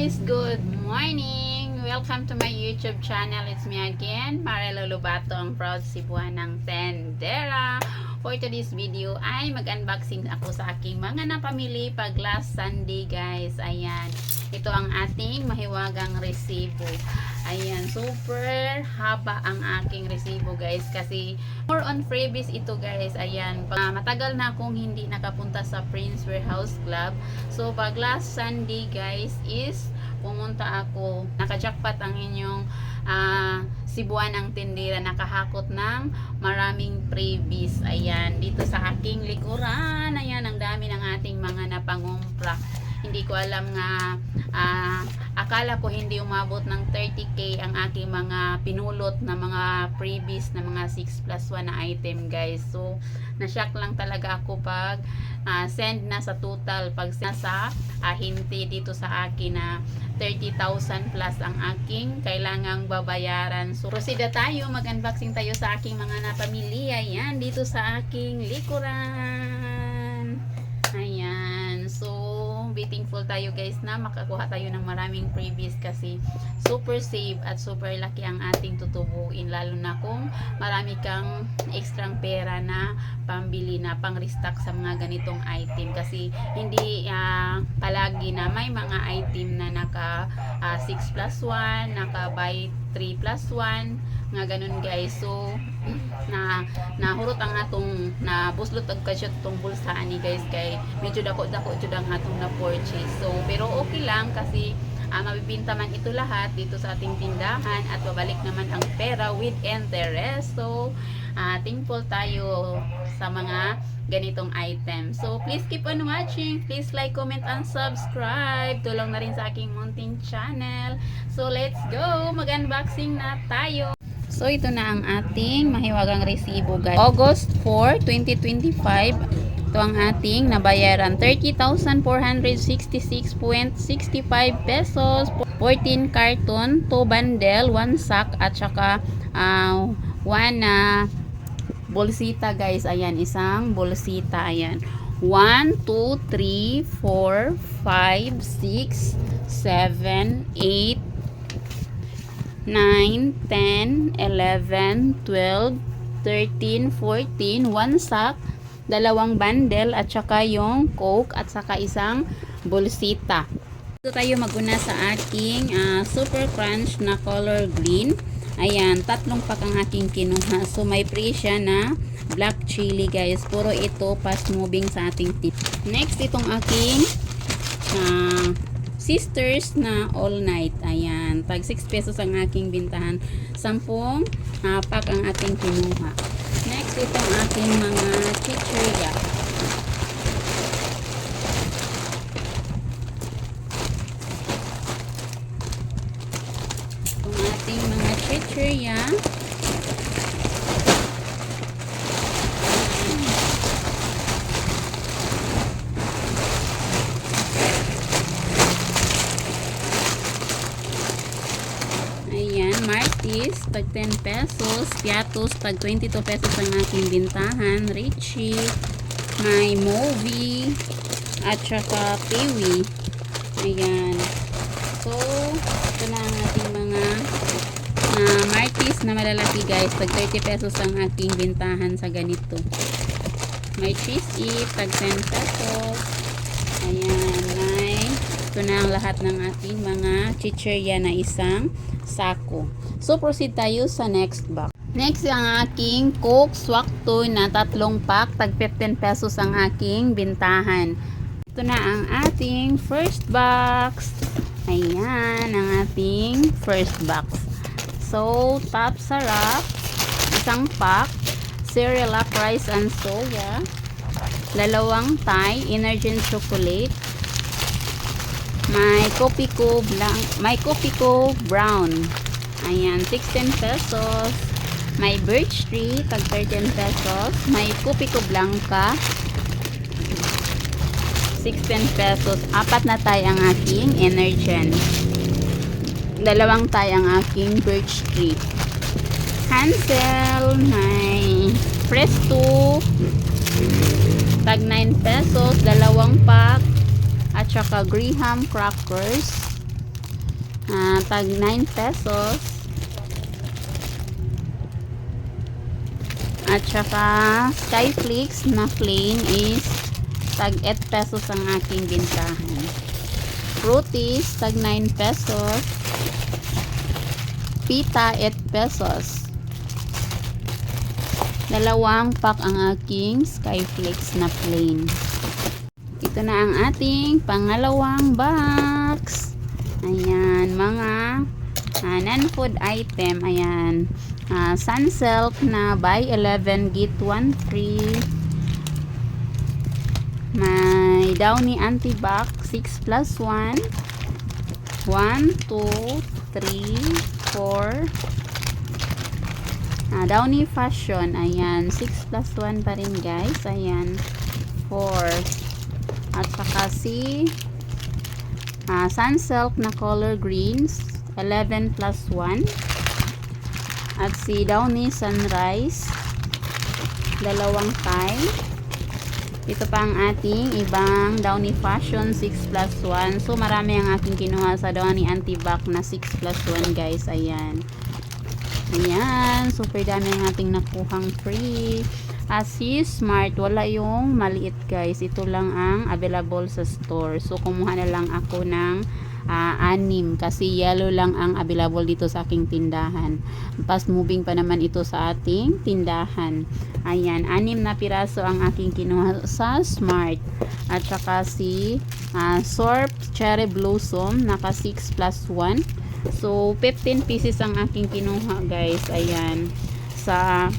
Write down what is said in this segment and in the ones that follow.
guys! Good morning! Welcome to my YouTube channel. It's me again, Marelo Lobato, ang proud Cebuanang tendera. For today's video ay mag-unboxing ako sa aking mga napamili pag last Sunday guys. Ayan, ito ang ating mahiwagang resibo. Ayan, super haba ang aking resibo guys kasi more on freebies ito guys. Ayan, matagal na akong hindi nakapunta sa Prince Warehouse Club. So pag last Sunday guys is pumunta ako, naka-jackpot ang inyong Cebuanang tindera, nakahakot ng maraming freebies. Ayan, dito sa aking likuran, ayan, ang dami ng ating mga napangumpra. Hindi ko alam nga, akala ko hindi umabot ng 30k ang aking mga pinulot na mga freebies na mga 6+1 na item guys. So nashock lang talaga ako pag send na sa total, pag nasa hinti dito sa akin na 30,000 plus ang aking kailangang babayaran. So proceed tayo, mag-unboxing tayo sa aking mga napamili. Ayan, dito sa aking likuran. Ayan, so be thankful tayo guys na makakuha tayo ng maraming freebies kasi super safe at super laki ang ating tutubuin, lalo na kung marami kang extrang pera na pambili na pang restock sa mga ganitong item, kasi hindi palagi na may mga item na naka 6+1, naka buy 3+1 nga ganun guys. So nahurot ang atong na buslot og kasyo tong bulsa ani guys, kay medyo dako-dako jud ang atong na purchase. So pero okay lang kasi mabibinta man ito lahat dito sa ating tindahan at babalik naman ang pera with interest. So thankful tayo sa mga ganitong item. So please keep on watching, please like, comment, and subscribe. Tulong na rin sa aking munting channel. So let's go, mag-unboxing na tayo. So ito na ang ating mahiwagang resibo guys. August 4, 2025. Ito ang ating nabayaran, 30,466.65 pesos, 14 carton, 2 bundle, 1 sack, at saka 1 bolsita guys. Ayan, isang bolsita. Ayan, 1, 2, 3, 4, 5, 6, 7, 8, 9, 10, 11, 12, 13, 14, 1 sack, 2 bundle, at saka yung Coke, at saka isang bolsita. Ito tayo maguna sa aking Super Crunch na color green. Ayan, 3 pack ang aking kinuha. So may free siya na black chili guys. Puro ito fast moving sa ating tip. Next, itong aking Sisters na all night. Ayan, tag 6 pesos ang aking bintahan. 10 pack ang ating kinuha. Next, itong aking mga chichirya. Itong ating mga chichirya. Ayan, Martis, tag 10 pesos. Piatos, tag 22 pesos ang aking bintahan. Richie, may movie, at saka Peewee. Ayan. So, ito na ang ating mga Martis na malalaki guys. Tag 30 pesos ang aking bintahan sa ganito. May cheese it, tag 10 pesos. Ayan, may ito na ang lahat ng ating mga chichirya na isang sako. So proceed tayo sa next box. Next, ang aking Coke Swakto na 3 pack, tag 15 pesos ang aking bintahan. Ito na ang ating first box. Ayan ang ating first box. So top sarap, isang pack, Cerelac rice and soya, 2 Thai Energen chocolate, may Kopiko brown. Ayan, 16 pesos. May birch tree, tag 13 pesos. May Kopiko blanca, 16 pesos. 4 na Thai ang aking Energen. 2 Thai ang aking birch tree. Hansel, may Presto, tag 9 pesos, 2 pack. At saka Graham crackers, tag 9 pesos. At saka Skyflix na plain is tag 8 pesos ang aking bintahan. Fruities tag 9 pesos. Pita 8 pesos. Dalawang pack ang aking Skyflix na plain. Ito na ang ating pangalawang box. Ayan, mga non-food item. Ayan, Sunsilk na buy 11 get 1 free. May Downy Antibac 6 plus 1. 1, 2, 3, 4. Downy Fashion. Ayan, 6 plus 1 pa rin guys. Ayan, 4. At saka si Sunsilk na color greens 11 plus 1. At si Downy Sunrise dalawang tie. Ito pa ang ating ibang Downy Fashion 6 plus 1. So marami ang aking kinuha sa Downy Antibac na 6 plus 1 guys. Ayan, ayan, super dami ang ating nakuhang free. Si Smart, wala yung maliit guys. Ito lang ang available sa store. So kumuha na lang ako ng 6 kasi yellow lang ang available dito sa aking tindahan. Fast moving pa naman ito sa ating tindahan. Ayan, 6 na piraso ang aking kinuha sa Smart. At saka si Sorb Cherry Blossom naka 6 plus 1. So 15 pieces ang aking kinuha guys. Ayan, sa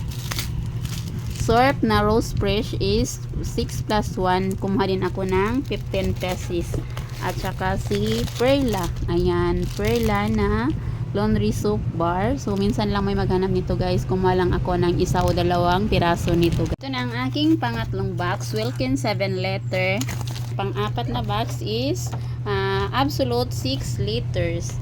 Sorb na Rose Fresh is 6 plus 1. Kumuha din ako ng 15 pesos. At saka si Perla. Ayan, Perla na laundry soap bar. So minsan lang may maghanap nito guys. Kumuha lang ako ng 1 o 2 piraso nito. Ito na ang aking pangatlong box. Wilkins 7 liter. Pang-apat na box is Absolute 6 liters.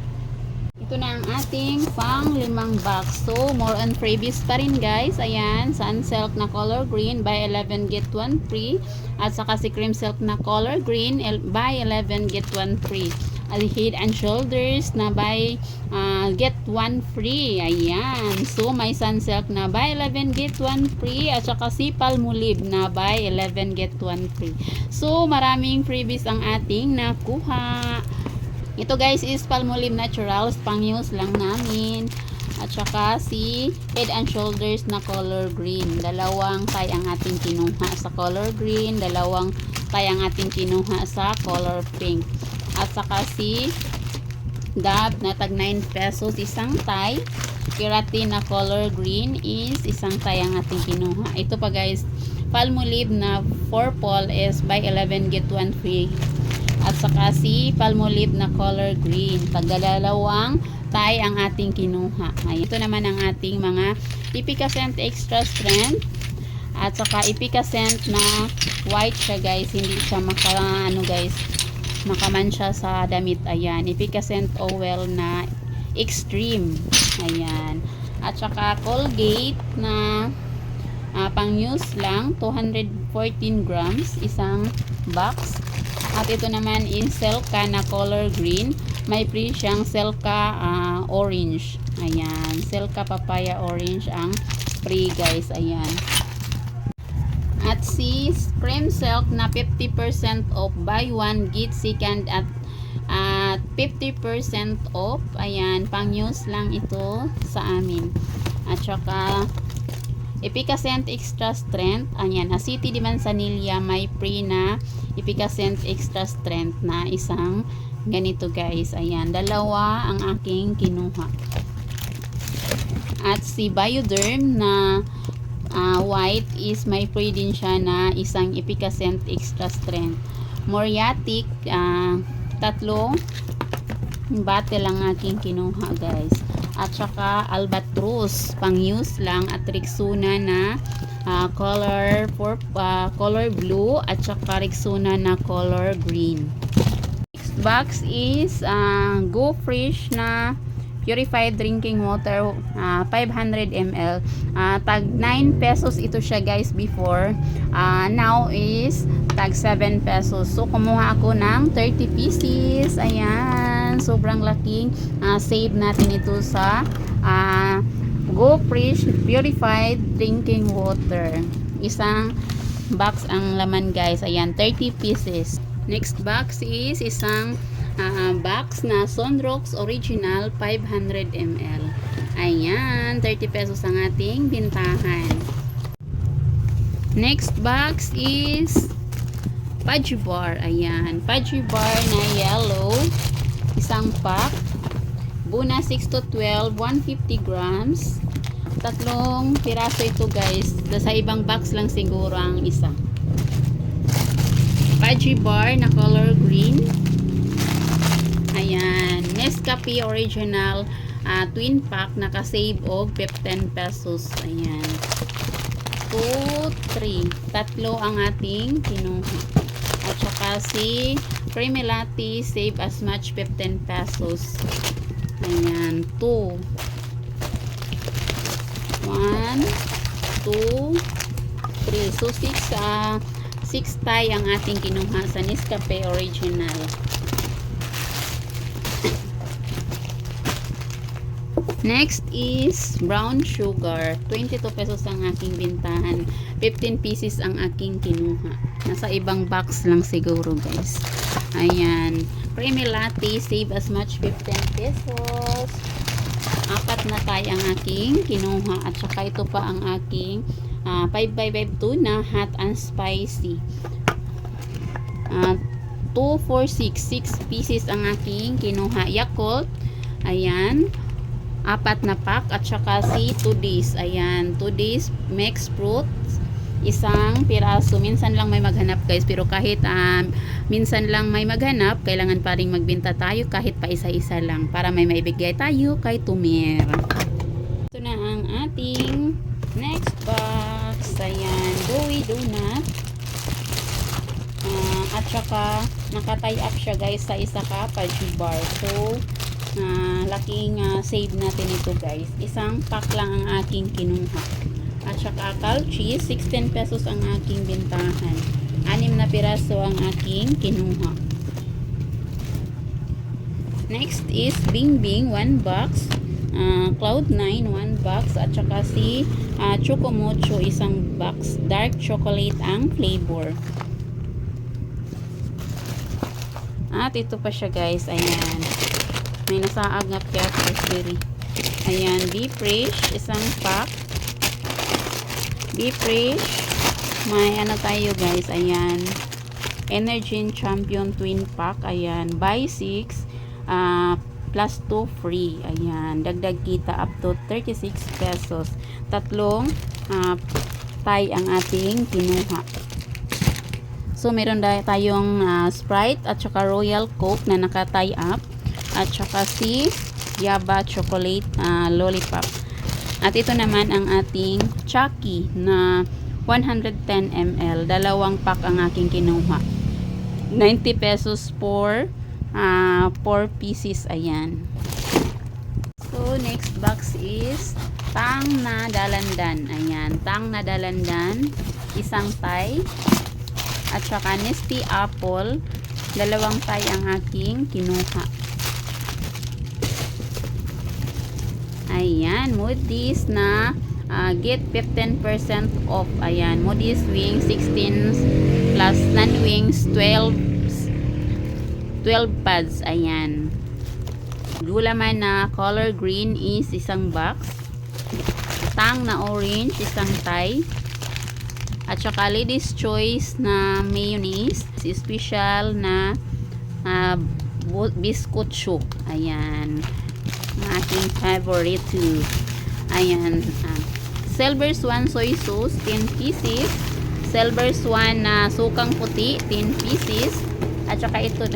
Ito na ang ating pang-5 box. So, more on freebies pa rin guys. Ayan, Sunsilk na color green, buy 11 get 1 free. At saka si Cream Silk na color green, buy 11 get 1 free. Head and Shoulders na buy get 1 free. Ayan. So, may Sunsilk na buy 11 get 1 free. At saka si Palmolive na buy 11 get 1 free. So, maraming freebies ang ating nakuha. Ito guys is Palmolive Naturals, pang use lang namin. At saka si Head and Shoulders na color green. Dalawang tie ang ating kinuha sa color green, dalawang tie ang ating kinuha sa color pink. At saka si Dove na tag 9 pesos isang tie. Keratin na color green is isang tie ang ating kinuha. Ito pa guys, Palmolive na purple is buy 11 get 1 free. At saka si Palmolive na color green. Tagdalawang tie ang ating kinuha. Ay, ito naman ang ating mga Epicacent Extra Strength. At saka Epicacent na white siya guys. Hindi siya makamansya sa damit. Ayan. Epicacent Oil na extreme. Ayan. At saka Colgate na pang use lang. 214 grams. Isang box. At ito naman is Selka na color green. May free siyang Selka orange. Ayan. Selka papaya orange ang free guys. Ayan. At si Cream Silk na 50% off. Buy 1 get second at 50% off. Ayan. Pang use lang ito sa amin. At saka Epicacent Extra Strength. Ayan, City de Manzanilla may free na Epicacent Extra Strength na isang ganito guys. Ayan, dalawa ang aking kinuha. At si Bioderm na white is may free din siya na isang Epicacent Extra Strength. Moriatic, 3 bate lang aking kinuha guys. At saka Albatros pang use lang at Rexona na color blue at saka Rexona na color green. Next box is Go Fresh na purified drinking water 500 ml. Tag 9 pesos ito siya guys before. Now is tag 7 pesos. So kumuha ako ng 30 pieces. Ayan. Ayan, sobrang laking save natin ito sa Go Fresh Purified Drinking Water. Isang box ang laman guys. Ayan, 30 pieces. Next box is isang box na Sunrocks Original 500 ml. Ayan, 30 pesos ang ating bintahan. Next box is Fudgy Bar. Ayan, Fudgy Bar na yellow. Isang pack. Buna 6 to 12, 150 grams. Tatlong piraso ito guys. Sa ibang box lang siguro ang isa. Fudgy Bar na color green. Ayan. Nescafe Original twin pack. Naka-save og 15 pesos. Ayan. 2, 3. Tatlo ang ating kinuha. At saka si Creamy Latte save as much 15 pesos. Ayan. 2. 1, 2, 3. So 6 tie ang ating kinuha sa Nescafe Original. Next is brown sugar. 22 pesos ang aking bintahan. 15 pieces ang aking kinuha. Nasa ibang box lang siguro guys. Ayan. Creamy Latte save as much 15 pesos. 4 na tayo ang aking kinuha. At saka ito pa ang aking 5x5 tuna hot and spicy. 2, 4, 6 pieces ang aking kinuha. Yakult. Ayan. 4 na pack. At saka si 2 days. Ayan. 2 days mixed fruits. Isang piraso. Minsan lang may maghanap guys. Pero kahit minsan lang may maghanap, kailangan pa rin magbenta tayo kahit pa isa-isa lang. Para may maibigay tayo kay Tumer. Ito na ang ating next box. Ayan. Gooey donut. At saka naka-tie up siya guys sa isa ka Fudgy Bar. So, laking save natin ito guys. Isang pack lang ang aking kinuha. At saka cow cheese, 16 pesos ang aking bintahan. 6 na piraso ang aking kinuha. Next is Bing Bing, 1 box. Cloud9, 1 box. At saka si Choco Mocho, isang box. Dark chocolate ang flavor. At ito pa siya guys. Ayan. May nasaag nga kaya raspberry. Ayan, Be Fresh, isang pack. Be Fresh. May ano tayo guys. Ayan. Energin Champion Twin Pack. Ayan. Buy 6 plus 2 free. Ayan. Dagdag kita up to 36 pesos. Tatlong tie ang ating kinuha. So, meron tayong Sprite at saka Royal Coke na naka-tie up. At saka si Yaba Chocolate Lollipop. At ito naman ang ating Chucky na 110 ml. Dalawang pack ang aking kinuha. 90 pesos for 4 pieces. Ayan. So, next box is Tang na Dalandan. Ayan. Tang na Dalandan. Isang tie. At saka Nesty Apple. Dalawang tie ang aking kinuha. Ayan, Moody's na get 15% off. Ayan, Moody's wings 16 plus non-wings 12 pads. Ayan. Gulaman na color green is isang box. Tang na orange, isang tie. At saka Ladies Choice na mayonnaise. Special na biscuit soup. Ayan. Aking favorite too. Ayan. Silver Swan soy sauce 10 pieces. Silver Swan na sukang puti 10 pieces. At saka ito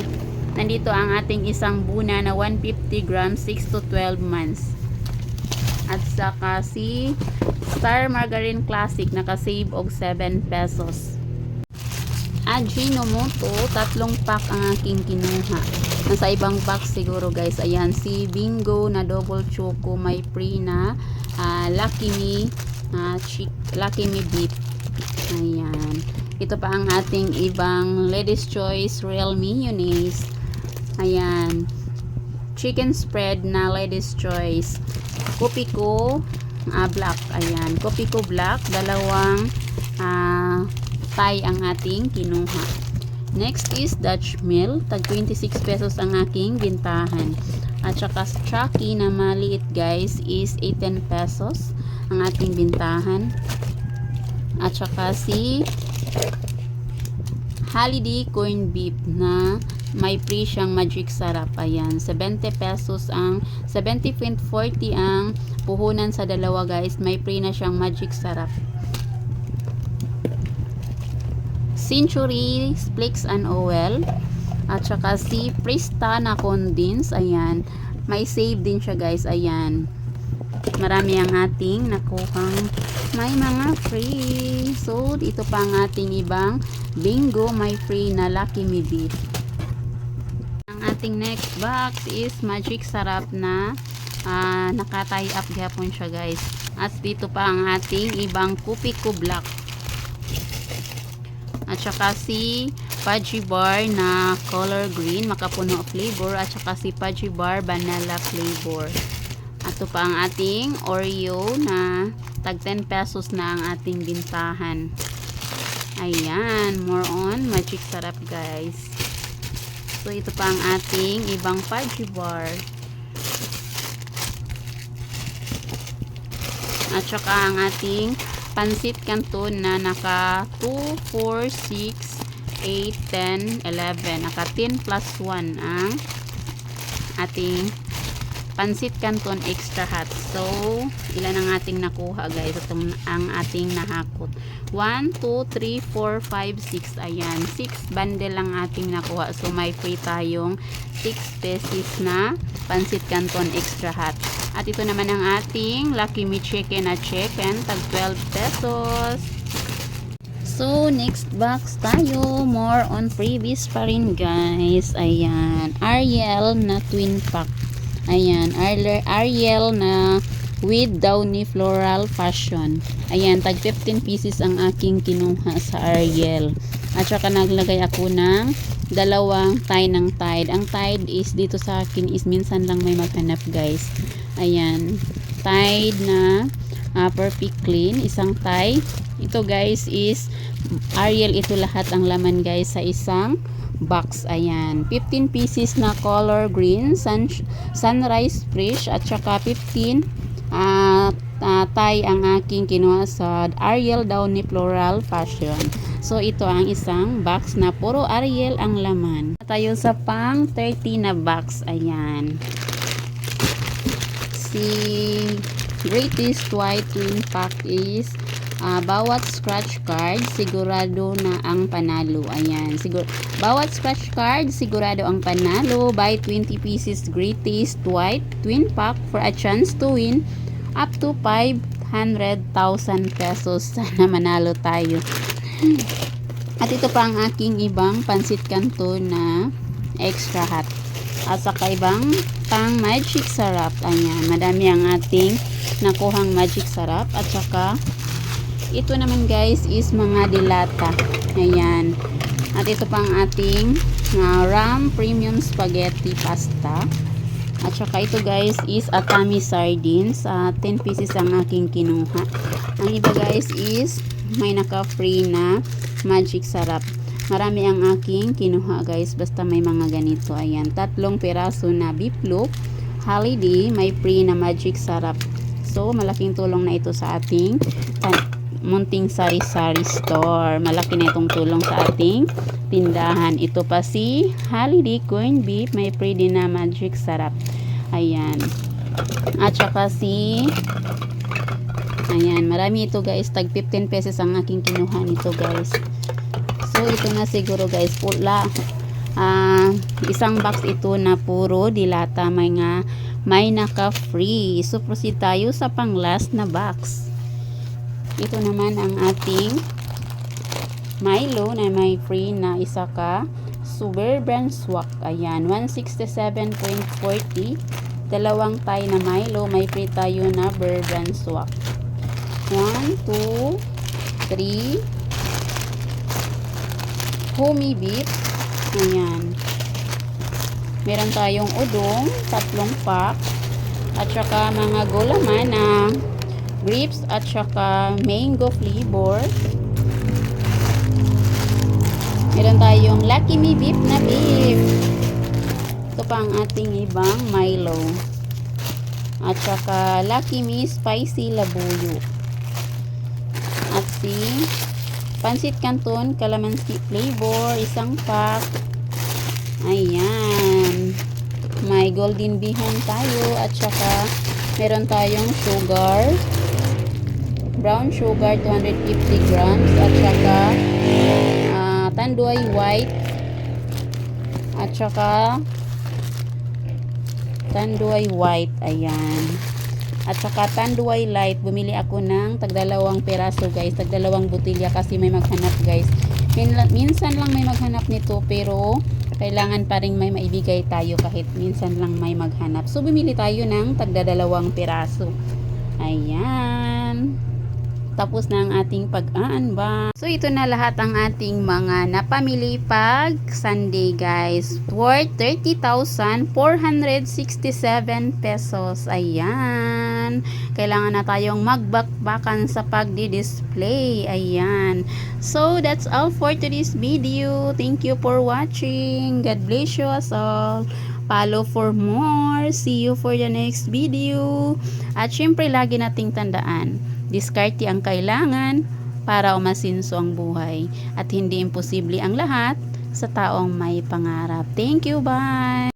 nandito ang ating isang buna na 150 grams 6 to 12 months. At saka si Star Margarine Classic naka-save og 7 pesos. Ajinomoto, 3 pack ang aking kinuha. Nasa ibang box siguro guys. Ayan, si Bingo na double choco, may free na Lucky Me beef. Ayan. Ito pa ang ating ibang Ladies Choice Real Mayonnaise. Ayan. chicken spread na Lady's Choice. Kopiko black. Ayan. Kopiko black. Dalawang Thai ang ating kinuha. Next is Dutch Mill. Tag 26 pesos ang aking bintahan. At saka Chucky na maliit guys is 18 pesos ang ating bintahan. At saka si Holiday corn beef na may free siyang magic sarap. Ayan, 70 pesos ang 70.40 ang puhunan sa dalawa guys. May free na siyang magic sarap. Century Flakes and Oil at saka si Presta na condense. Ayan, may save din siya guys. Ayan, marami ang ating nakuhang may mga free. So dito pa ang ating ibang bingo, may free na Lucky Me beef. Ang ating next box is magic sarap na naka-tie up gapon siya guys. At dito pa ang ating ibang Kopiko black. At saka si Fudgy bar na color green, makapuno flavor. At saka si Fudgy bar vanilla flavor. At ito pa ang ating Oreo na tag 10 pesos na ang ating bintahan. Ayan, more on magic sarap guys. So ito pa ang ating ibang Fudgy bar. At saka ang ating pansit canton na naka 2, 4, 6, 8, 10, 11. Naka 10 plus 1 ang ating pansit canton extra hot. So ilan ang ating nakuha guys? Itong ang ating nahakot. 1, 2, 3, 4, 5, 6. Ayan, 6 bundle lang ating nakuha. So may free tayong 6 pesos na pansit canton extra hot. At ito naman ang ating Lucky Me chicken na chicken, tag 12 pesos. So next box tayo, more on previous pa rin guys. Ayan, Ariel na twin pack. Ayan, Ariel na with downy floral fashion. Ayan, tag 15 pieces ang aking kinuha sa Ariel. At saka naglagay ako ng dalawang tie ng Tide. Ang Tide is dito sa akin is minsan lang may maghanap guys. Ayan, Tide na perfect clean, isang tie. Ito guys is Ariel, ito lahat ang laman guys sa isang box. Ayan, 15 pieces na color green, sunrise fresh, at saka 15 tie ang aking kinuha sa Ariel downy floral fashion. So ito ang isang box na puro Ariel ang laman. Tayo sa pang 30 na box. Ayan, si Greatest White Twin Pack is bawat scratch card sigurado na ang panalo. Ayan, bawat scratch card sigurado ang panalo. Buy 20 pieces Greatest White Twin Pack for a chance to win up to 500,000 pesos. Sana manalo tayo. At ito pa ang aking ibang pansit canton na extra hot. At saka ibang pang magic sarap. Ayan, madami ang ating nakuhang magic sarap. At saka ito naman guys is mga dilata. Ayan, at ito pang ating Ram Premium Spaghetti Pasta. At saka ito guys is Atami Sardines. 10 pieces ang aking kinuha. Ang iba guys is may naka-free na magic sarap. Marami ang aking kinuha guys, basta may mga ganito. Ayan, 3 peraso na beef loaf holiday, may free na magic sarap. So malaking tulong na ito sa ating munting sari-sari store. Malaki na itong tulong sa ating tindahan. Ito pa si holiday corn beef, may free din na magic sarap. Ayan, at saka si ayan, marami ito guys, tag 15 pesos ang aking kinuha nito guys. So ito na siguro guys, pula isang box ito na puro dilata, may naka-free. So proceed tayo sa pang last na box. Ito naman ang ating Milo na may free na isa ka Suburban Swak. Ayan, 167.40. Dalawang tie na Milo, may free tayo na Bourbon Swak. 1, 2, 3 homey beef. Ayan, Meron tayong udong, 3 pack. At saka mga gulaman na grapes at saka mango flavor. Meron tayong Lucky Me beef na beef. Ito pa ang ating ibang Milo. At saka Lucky Me spicy labuyo. At si Pansit Canton calamansi flavor, 1 pack. Ayan. May golden bihon tayo at saka meron tayong sugar. Brown sugar 250 grams at saka tanduay white at saka tanduay white. Ayan. At saka tanduay light. Bumili ako ng tag-2 peraso guys. Tag-2 botilya kasi may maghanap guys. Minsan lang may maghanap nito pero kailangan pa rin may maibigay tayo kahit minsan lang may maghanap. So bumili tayo ng tag-2 peraso. Ayan. Tapos na ang ating pag-unbox. So ito na lahat ang ating mga napamili pag Sunday guys. Worth 30,467 pesos. Ayan. Kailangan na tayong magbakbakan sa pagdi-display. Ayan. So that's all for today's video. Thank you for watching. God bless you us all. Follow for more. See you for the next video. At syempre lagi nating tandaan, diskarte ang kailangan para umasinso ang buhay. At hindi imposible ang lahat sa taong may pangarap. Thank you, bye!